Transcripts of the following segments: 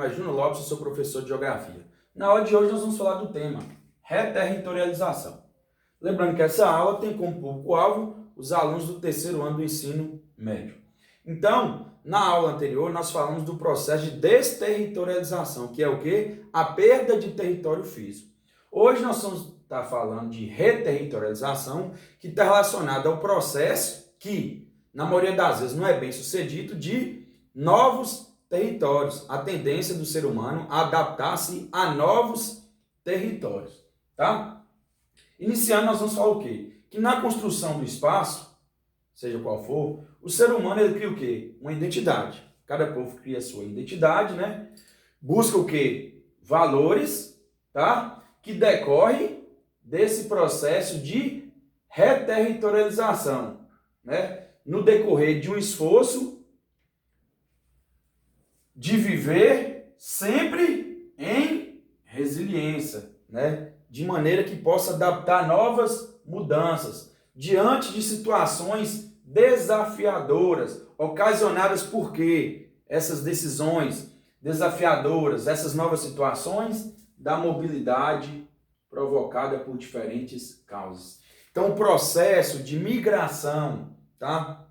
nome é Júnior Lopes, eu sou professor de Geografia. Na aula de hoje nós vamos falar do tema reterritorialização. Lembrando que essa aula tem como público-alvo os alunos do terceiro ano do ensino médio. Então, na aula anterior nós falamos do processo de desterritorialização, que é o quê? A perda de território físico. Hoje nós vamos estar falando de reterritorialização, que está relacionado ao processo que, na maioria das vezes, não é bem sucedido, de novos territórios, a tendência do ser humano a adaptar-se a novos territórios, tá? Iniciando, nós vamos falar o quê? Que na construção do espaço, seja qual for, o ser humano ele cria o quê? Uma identidade. Cada povo cria a sua identidade, né? Busca o quê? Valores, tá? Que decorre desse processo de reterritorialização, né? No decorrer de um esforço de viver sempre em resiliência, né? De maneira que possa adaptar novas mudanças diante de situações desafiadoras, ocasionadas por quê? Essas decisões desafiadoras, essas novas situações da mobilidade provocada por diferentes causas. Então, o processo de migração, tá?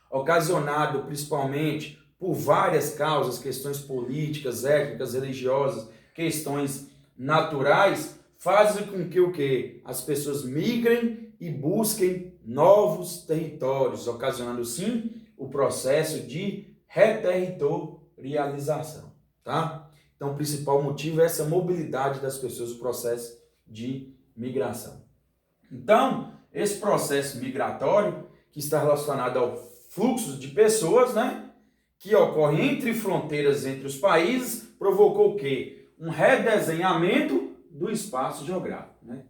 Ocasionado principalmente por várias causas, questões políticas, étnicas, religiosas, questões naturais, fazem com que o quê? As pessoas migrem e busquem novos territórios, ocasionando sim o processo de reterritorialização, tá? Então, o principal motivo é essa mobilidade das pessoas, o processo de migração. Então, esse processo migratório, que está relacionado ao fluxo de pessoas, né? Que ocorre entre fronteiras entre os países, provocou o quê? Um redesenhamento do espaço geográfico, né?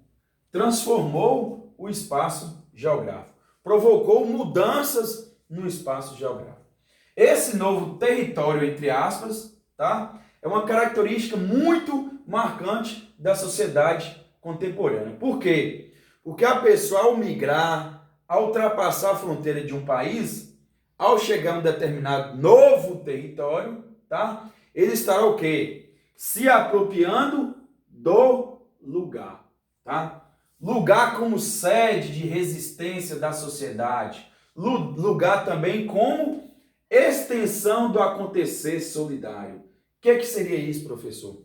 Transformou o espaço geográfico, provocou mudanças no espaço geográfico. Esse novo território, entre aspas, tá? É uma característica muito marcante da sociedade contemporânea. Por quê? Porque a pessoa, ao migrar, ao ultrapassar a fronteira de um país, ao chegar a um determinado novo território, tá? Ele estará o quê? Se apropriando do lugar, tá? Lugar como sede de resistência da sociedade. Lugar também como extensão do acontecer solidário. O que seria isso, professor?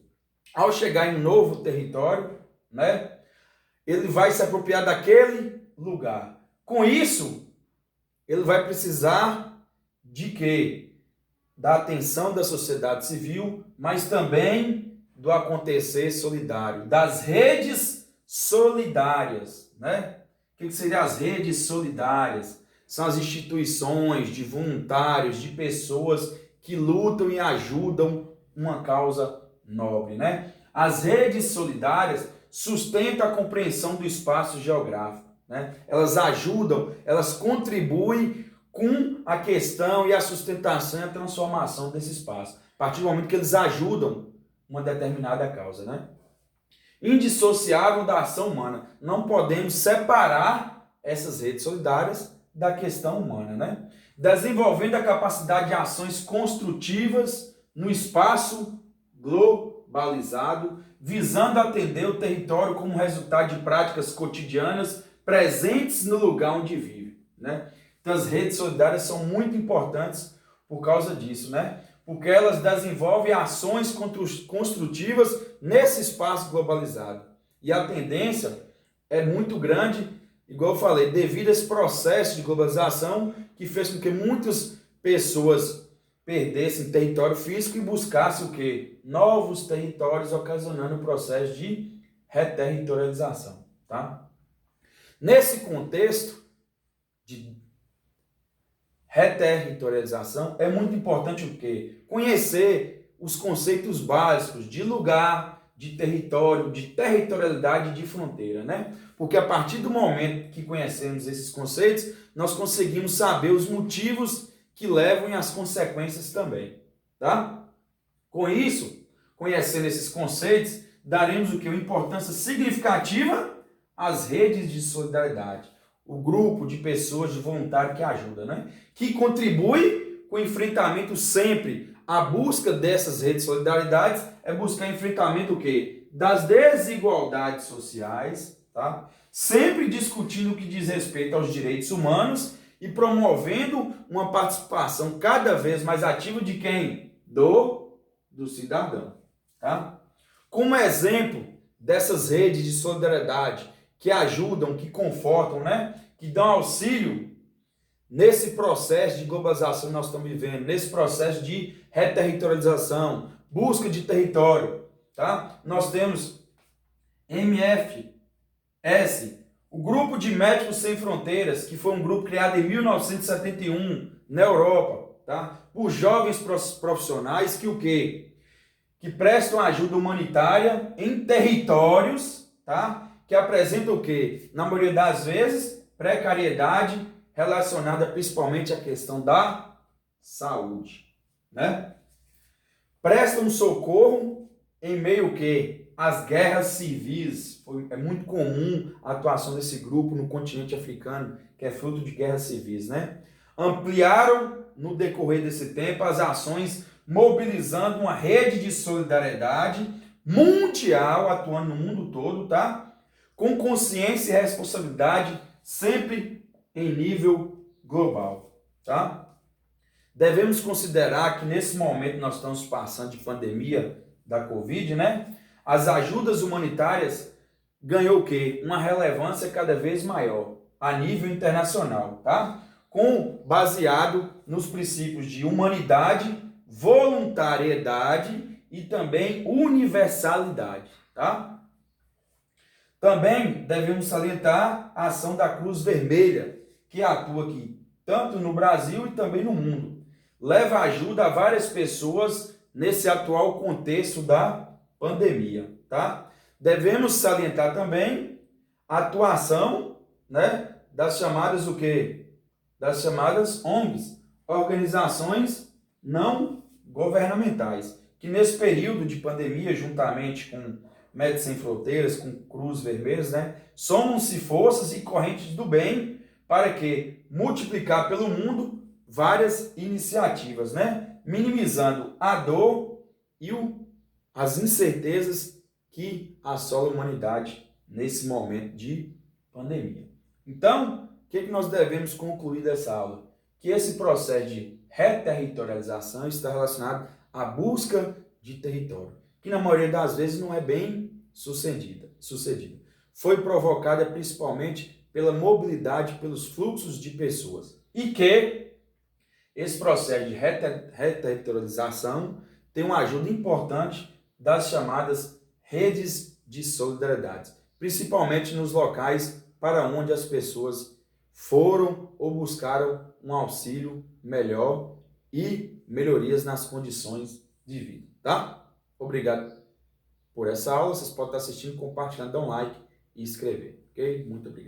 Ao chegar em um novo território, né? Ele vai se apropriar daquele lugar. Com isso, ele vai precisar de quê? Da atenção da sociedade civil, mas também do acontecer solidário, das redes solidárias, né? O que seriam as redes solidárias? São as instituições de voluntários, de pessoas que lutam e ajudam uma causa nobre, né? As redes solidárias sustentam a compreensão do espaço geográfico, né? Elas ajudam, elas contribuem com a questão e a sustentação e a transformação desse espaço, a partir do momento que eles ajudam uma determinada causa, né? Indissociável da ação humana. Não podemos separar essas redes solidárias da questão humana, né? Desenvolvendo a capacidade de ações construtivas no espaço globalizado, visando atender o território como resultado de práticas cotidianas presentes no lugar onde vive, né? Então, as redes solidárias são muito importantes por causa disso, né? Porque elas desenvolvem ações construtivas nesse espaço globalizado. E a tendência é muito grande, igual eu falei, devido a esse processo de globalização que fez com que muitas pessoas perdessem território físico e buscassem o quê? Novos territórios, ocasionando o processo de reterritorialização, tá? Nesse contexto de reterritorialização, é muito importante o quê? Conhecer os conceitos básicos de lugar, de território, de territorialidade e de fronteira, né? Porque a partir do momento que conhecemos esses conceitos, nós conseguimos saber os motivos que levam e as consequências também, tá? Com isso, conhecendo esses conceitos, daremos o quê? Uma importância significativa às redes de solidariedade. O grupo de pessoas de voluntário que ajuda, né? Que contribui com o enfrentamento sempre a busca dessas redes de solidariedade é buscar enfrentamento o quê? Das desigualdades sociais, tá? Sempre discutindo o que diz respeito aos direitos humanos e promovendo uma participação cada vez mais ativa de quem? Do cidadão, tá? Como exemplo dessas redes de solidariedade que ajudam, que confortam, né? Que dão auxílio nesse processo de globalização que nós estamos vivendo, nesse processo de reterritorialização, busca de território, tá? Nós temos MFS, o Grupo de Médicos Sem Fronteiras, que foi um grupo criado em 1971 na Europa, tá? Por jovens profissionais que o quê? Que prestam ajuda humanitária em territórios, tá? Que apresentam o quê? Na maioria das vezes, precariedade relacionada principalmente à questão da saúde, né? Prestam socorro em meio que às guerras civis. É muito comum a atuação desse grupo no continente africano, que é fruto de guerras civis, né? Ampliaram no decorrer desse tempo as ações, mobilizando uma rede de solidariedade mundial, atuando no mundo todo, tá? Com consciência e responsabilidade, sempre em nível global, tá? Devemos considerar que nesse momento nós estamos passando de pandemia da Covid, né? As ajudas humanitárias ganhou o quê? Uma relevância cada vez maior a nível internacional, tá? Baseado nos princípios de humanidade, voluntariedade e também universalidade, tá? Também devemos salientar a ação da Cruz Vermelha, que atua aqui tanto no Brasil e também no mundo. Leva ajuda a várias pessoas nesse atual contexto da pandemia, tá? Devemos salientar também a atuação, né, das chamadas o quê? Das chamadas ONGs, organizações não governamentais, que nesse período de pandemia, juntamente com Médicos Sem Fronteiras, com Cruz Vermelha, né, somam-se forças e correntes do bem para que multiplicar pelo mundo várias iniciativas, né, minimizando a dor e as incertezas que assolam a humanidade nesse momento de pandemia. Então, o que nós devemos concluir dessa aula? Que esse processo de reterritorialização está relacionado à busca de território, que na maioria das vezes não é bem sucedida. Foi provocada principalmente pela mobilidade, pelos fluxos de pessoas. E que esse processo de reterritorialização tem uma ajuda importante das chamadas redes de solidariedade, principalmente nos locais para onde as pessoas foram ou buscaram um auxílio melhor e melhorias nas condições de vida, tá? Obrigado por essa aula. Vocês podem estar assistindo, compartilhando, dá um like e escrever, ok? Muito obrigado.